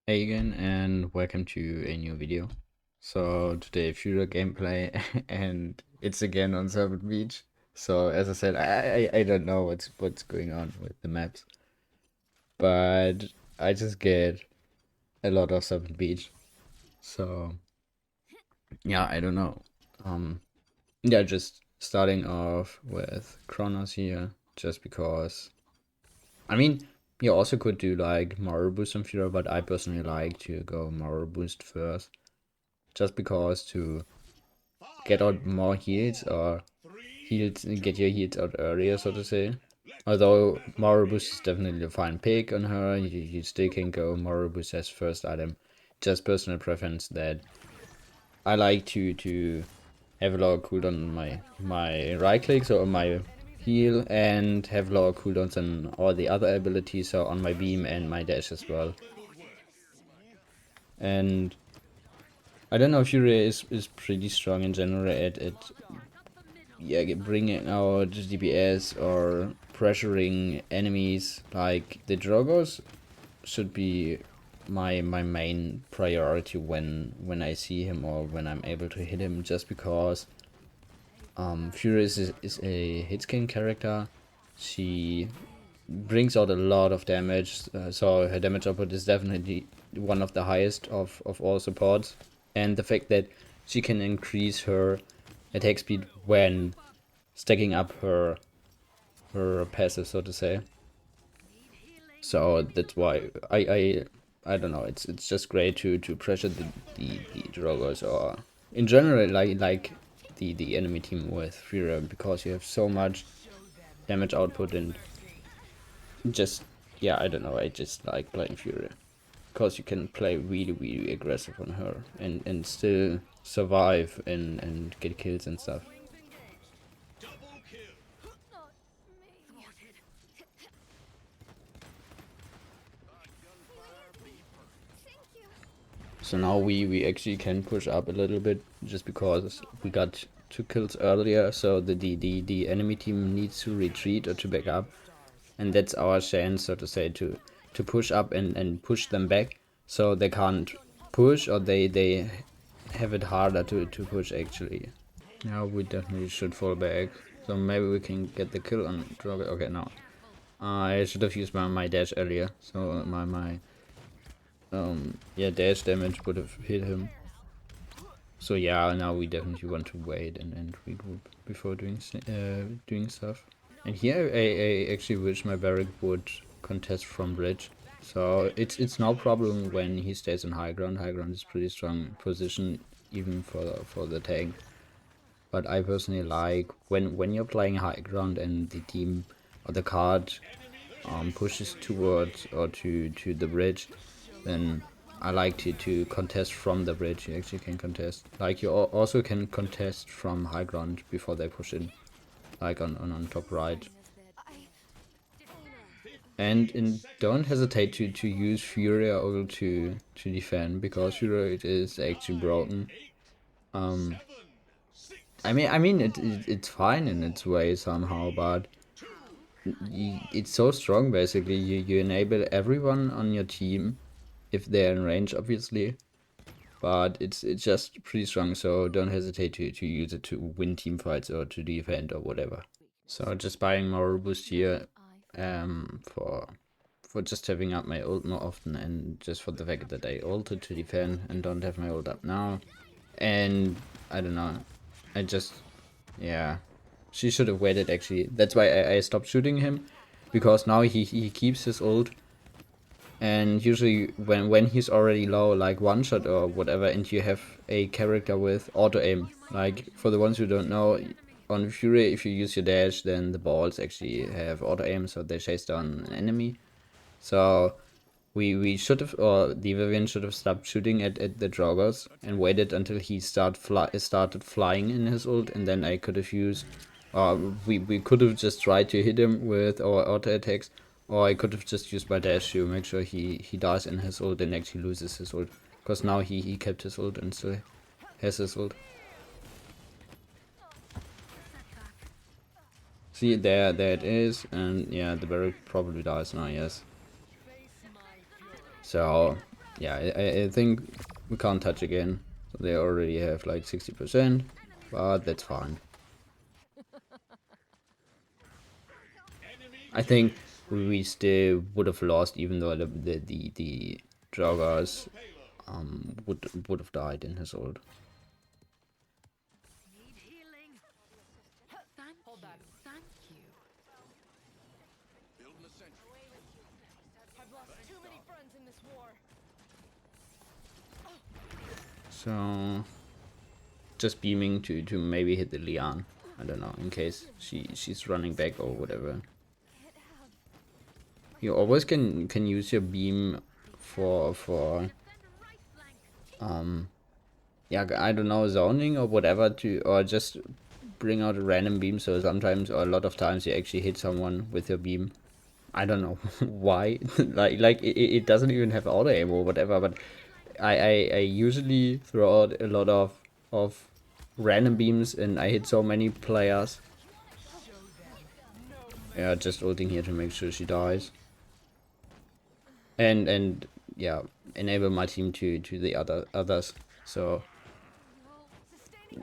Hey again, and welcome to a new video. So today Furia gameplay, and it's again on Serpent Beach. So as I said, I don't know what's going on with the maps, but I just get a lot of Serpent Beach. So yeah, I don't know. Um, yeah, just starting off with Kronos here, just because. I mean, you also could do like Moral Boost on Furia, but I personally like to go Moral Boost first, just because to get out more heals or get your heals out earlier, so to say. Although Moral Boost is definitely a fine pick on her, you still can go Moral Boost as first item. Just personal preference that I like to have a lower cooldown on my right click, so on my heal, and have lower cooldowns on all the other abilities, so on my beam and my dash as well. And I don't know, Furia is pretty strong in general at bringing out DPS or pressuring enemies. Like the Drogos should be my main priority when I see him or when I'm able to hit him, just because Furious is a hitscan character. She brings out a lot of damage, so her damage output is definitely one of the highest of all supports. And the fact that she can increase her attack speed when stacking up her passive, so to say. So that's why I don't know. It's just great to pressure the Drogos, or in general like the enemy team with Furia, because you have so much damage output. And just, yeah, I don't know. I just like playing Furia because you can play really aggressive on her and still survive and get kills and stuff. So now we actually can push up a little bit, just because we got 2 kills earlier, so the enemy team needs to retreat or to back up, and that's our chance, so to say, to push up and push them back, so they can't push, or they have it harder to push actually. Now we definitely should fall back, so maybe we can get the kill on Drogo. Okay, no. I should have used my dash earlier, so my yeah, dash damage would have hit him. So yeah, now we definitely want to wait and regroup before doing stuff. And here I actually wish my barrack would contest from bridge. So it's no problem when he stays on high ground. High ground is pretty strong position even for the tank. But I personally like when you're playing high ground and the team or the card pushes towards or to the bridge, then I like to contest from the bridge. You actually can contest. Like you also can contest from high ground before they push in, like on top right. And don't hesitate to use Furia ult to defend, because Furia is actually broken. Um, I mean it's fine in its way somehow, but it's so strong. Basically, you enable everyone on your team if they're in range, obviously. But it's just pretty strong, so don't hesitate to use it to win team fights or to defend or whatever. So just buying more robust here, for just having up my ult more often, and just for the fact that I ulted to defend and don't have my ult up now. And I don't know, I just, yeah, she should have waited actually. That's why I stopped shooting him, because now he keeps his ult. And usually when he's already low, like one shot or whatever, and you have a character with auto aim, like for the ones who don't know, on Fury, if you use your dash, then the balls actually have auto aim, so they chase down an enemy. So we should have, or the Vivian should have stopped shooting at the Droggers and waited until he started flying in his ult, and then I could have used, we could have just tried to hit him with our auto attacks, or I could have just used my dash to make sure he dies in his ult and actually loses his ult, because now he kept his ult and still has his ult. See, there it is, and yeah, the barrack probably dies now, yes. So Yeah, I think we can't touch again. So they already have like 60%, but that's fine. I think we still would have lost even though the joggers would have died in his ult. So just beaming to maybe hit the Lian. I don't know, in case she's running back or whatever. You always can use your beam for yeah, I don't know, zoning or whatever, to or just bring out a random beam. So sometimes or a lot of times you actually hit someone with your beam. I don't know why. like it doesn't even have auto aim or whatever, but I usually throw out a lot of random beams and I hit so many players. Yeah, just ulting here to make sure she dies. And yeah, enable my team to the others. So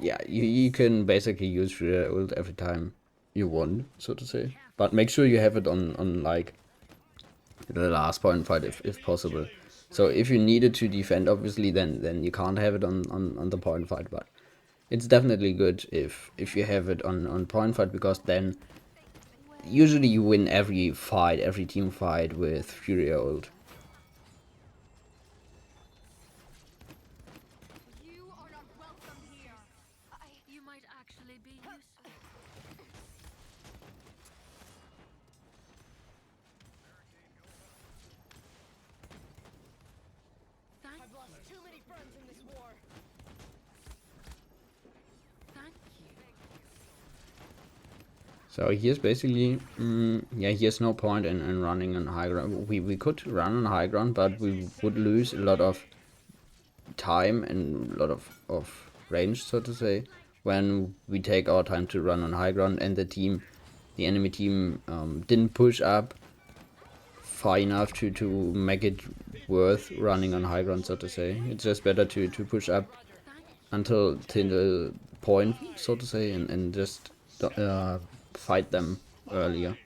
yeah, you can basically use your ult every time you want, so to say. But make sure you have it on like the last point fight if possible. So if you needed to defend, obviously, then you can't have it on the point fight. But it's definitely good if you have it on point fight, because then usually you win every fight, every team fight with Furia ult. So here's basically, yeah, here's no point in running on high ground. We could run on high ground, but we would lose a lot of time and a lot of range, so to say, when we take our time to run on high ground and the enemy team didn't push up far enough to make it worth running on high ground, so to say. It's just better to push up until the point, so to say, and just fight them earlier.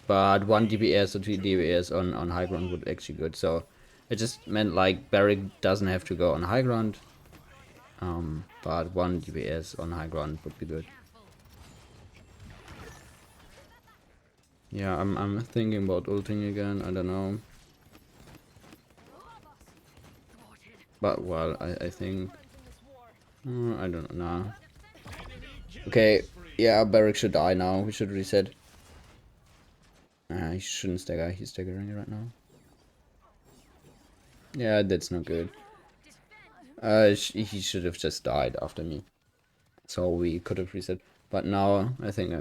But 1 DPS or 2 DPS on high ground would actually good. So it just meant like Barrick doesn't have to go on high ground, but 1 DPS on high ground would be good. Yeah, I'm thinking about ulting again. I don't know, but well, I think I don't know. Okay, yeah, Barrick should die now. We should reset. He shouldn't stagger. He's staggering right now. Yeah, that's not good. He should have just died after me. So we could have reset. But now, I think,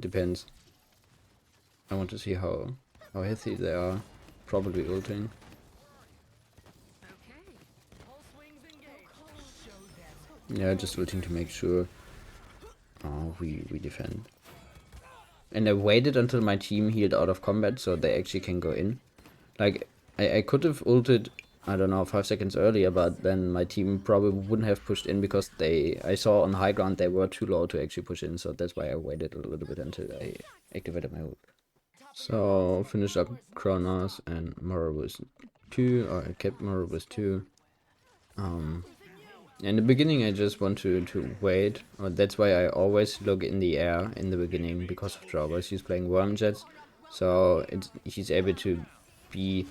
depends. I want to see how healthy they are. Probably ulting. Yeah, just ulting to make sure we defend. And I waited until my team healed out of combat so they actually can go in. Like, I could have ulted, I don't know, 5 seconds earlier, but then my team probably wouldn't have pushed in because I saw on high ground they were too low to actually push in, so that's why I waited a little bit until I activated my ult. So, finished up Kronos and Mora was 2, or I kept Mora was 2. In the beginning I just want to wait, or that's why I always look in the air in the beginning because of Jobbers. He's playing Worm Jets, so he's able to be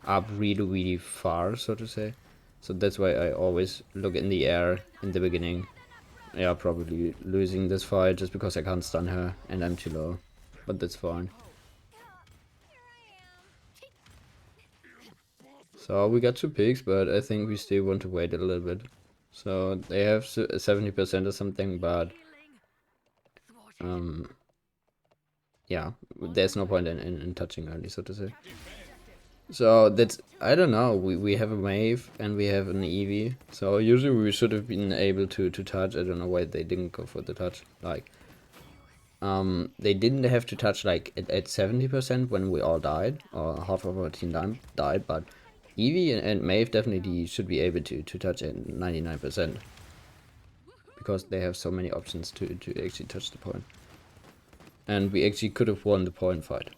up really far, so to say. So that's why I always look in the air in the beginning. Yeah, probably losing this fight just because I can't stun her and I'm too low, but that's fine. So we got 2 picks, but I think we still want to wait a little bit. So they have 70% or something, but yeah, there's no point in touching early, so to say. So that's, I don't know, we have a Mave and we have an Eevee, so usually we should have been able to touch. I don't know why they didn't go for the touch. Like, they didn't have to touch like at 70% when we all died, or half of our team died, but Eevee and Maeve definitely should be able to touch it 99%. Because they have so many options to actually touch the point. And we actually could have won the point fight.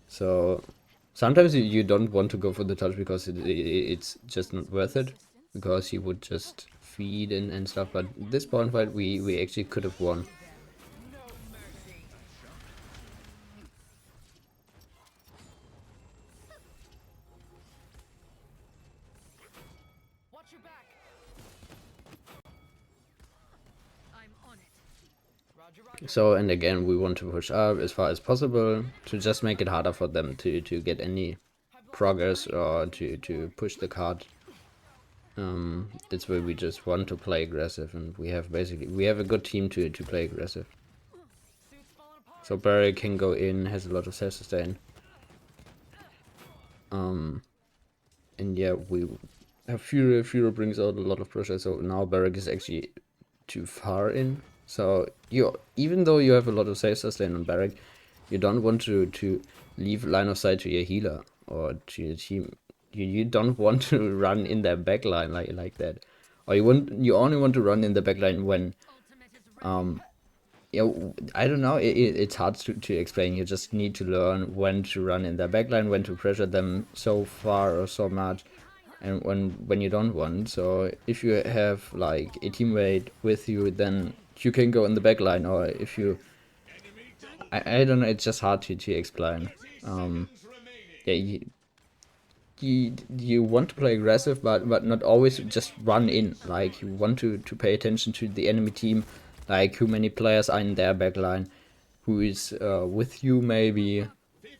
So sometimes you don't want to go for the touch because it's just not worth it. Because you would just feed and stuff. But this point fight we actually could have won. So, and again, we want to push up as far as possible to just make it harder for them to get any progress or to push the card. That's where we just want to play aggressive, and we have a good team to play aggressive. So Barry can go in, has a lot of self-sustain. And yeah, we have Furia. Furia brings out a lot of pressure, so now Barrack is actually too far in. So even though you have a lot of safe sustain on Barrack, you don't want to leave line of sight to your healer or to your team. You don't want to run in their backline like that. Or you only want to run in the backline when yeah, I don't know, it's hard to explain. You just need to learn when to run in their backline, when to pressure them so far or so much, and when you don't want. So if you have like a teammate with you, then you can go in the backline, or if you I don't know, it's just hard to explain. Yeah, you want to play aggressive, but not always just run in. Like, you want to pay attention to the enemy team, like who many players are in their backline, who is with you maybe.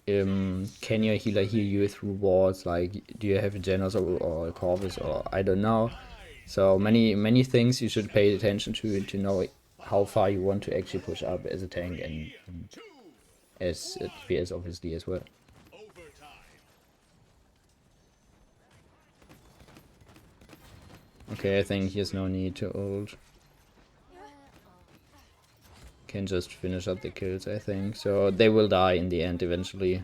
Can your healer heal you through wards? Like, do you have a Genos or a Corvus, or I don't know. So many things you should pay attention to know how far you want to actually push up as a tank and as a DPS obviously as well. Okay, I think he has no need to ult. Can just finish up the kills, I think. So they will die in the end eventually.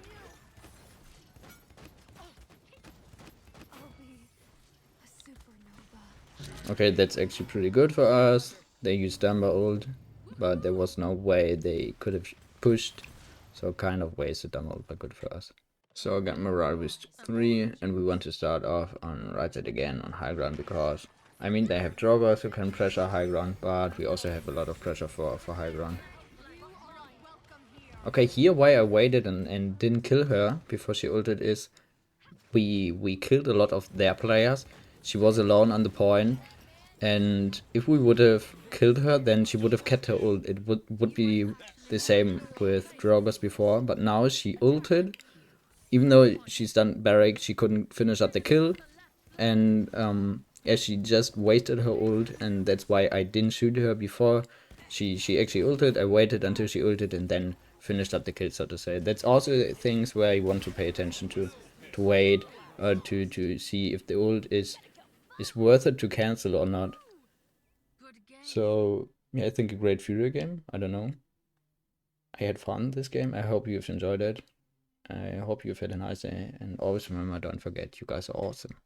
Okay, that's actually pretty good for us. They used Dumber ult, but there was no way they could have pushed. So kind of wasted Dumber ult, but good for us. So I got Morale with 3, and we want to start off on right side again on high ground because, I mean, they have Droggers who can pressure high ground, but we also have a lot of pressure for high ground. Okay, here why I waited and didn't kill her before she ulted is we killed a lot of their players. She was alone on the point, and if we would have killed her, then she would have kept her ult. It would be the same with Droggers before, but now she ulted. Even though she's done Barrack, she couldn't finish up the kill, and yeah, she just wasted her ult, and that's why I didn't shoot her before she actually ulted. I waited until she ulted and then finished up the kill, so to say. That's also things where you want to pay attention to wait, to see if the ult is worth it to cancel or not. So yeah, I think a great Furia game. I don't know. I had fun this game. I hope you've enjoyed it. I hope you've had a nice day, and always remember, don't forget, you guys are awesome.